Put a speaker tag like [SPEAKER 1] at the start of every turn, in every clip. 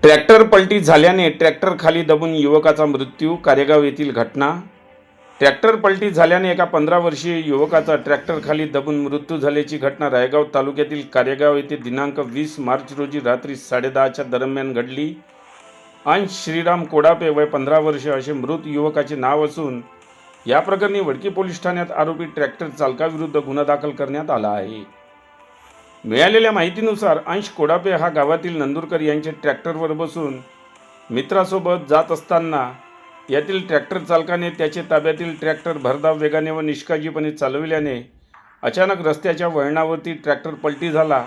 [SPEAKER 1] Tractor पलटी झाल्याने tractor खाली दबून युवकाचा मृत्यू. कारेगाव येथील घटना. ट्रॅक्टर पलटी झाल्याने एका 15 वर्षीय युवकाचा ट्रॅक्टर खाली दबून मृत्यू झाल्याची घटना रायगाव तालुक्यातील कारेगाव येथे दिनांक 20 मार्च रोजी रात्री 10:30च्या दरम्यान घडली. अंश श्रीराम कोडापे वय 15 वर्ष असे मृत युवकाचे नाव असून या प्रकरणी वडकी पोलीस ठाण्यात आरोपी ट्रॅक्टर चालकाविरुद्ध गुन्हा दाखल करण्यात आला आहे. मिळालेल्या माहितीनुसार अंश कोडापे हा गावातील नंदुरकर यांचे ट्रॅक्टरवर बसून मित्रासोबत जात असताना यातील ट्रॅक्टर चालकाने त्याचे ताब्यातील ट्रॅक्टर भरधाव वेगाने व निष्काळजीपणे चालविल्याने अचानक रस्त्याच्या वळणावरती ट्रॅक्टर पलटी झाला.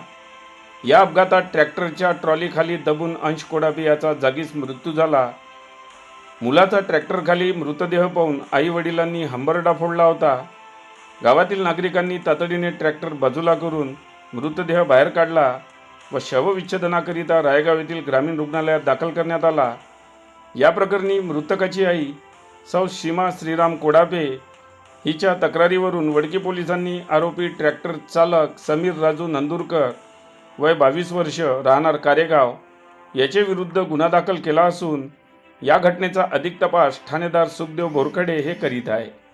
[SPEAKER 1] या अपघातात ट्रॅक्टरच्या ट्रॉलीखाली दबून अंश कोडापे याचा जागीच मृत्यू झाला. मुलाचा ट्रॅक्टरखाली मृतदेह पाहून आईवडिलांनी हंबरडा फोडला होता. गावातील नागरिकांनी तातडीने ट्रॅक्टर बाजूला करून मृतदेह बाहेर काढला व शवविच्छेदनाकरिता रायगाव येथील ग्रामीण रुग्णालयात दाखल करण्यात आला. या प्रकरणी मृतकाची आई सौ सीमा श्रीराम कोडापे हिच्या तक्रारीवरून वडकी पोलिसांनी आरोपी ट्रॅक्टर चालक समीर राजू नंदुरकर वय 22 वर्ष राहणार कारेगाव याचे विरुद्ध गुन्हा दाखल केला असून या घटनेचा अधिक तपास ठाणेदार सुखदेव बोरखडे हे करीत आहे.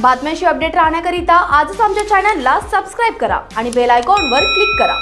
[SPEAKER 2] बातम्यांशी अपडेट राहण्याकरिता आजच आमच्या चॅनलला सबस्क्राईब करा आणि बेल आयकॉनवर क्लिक करा.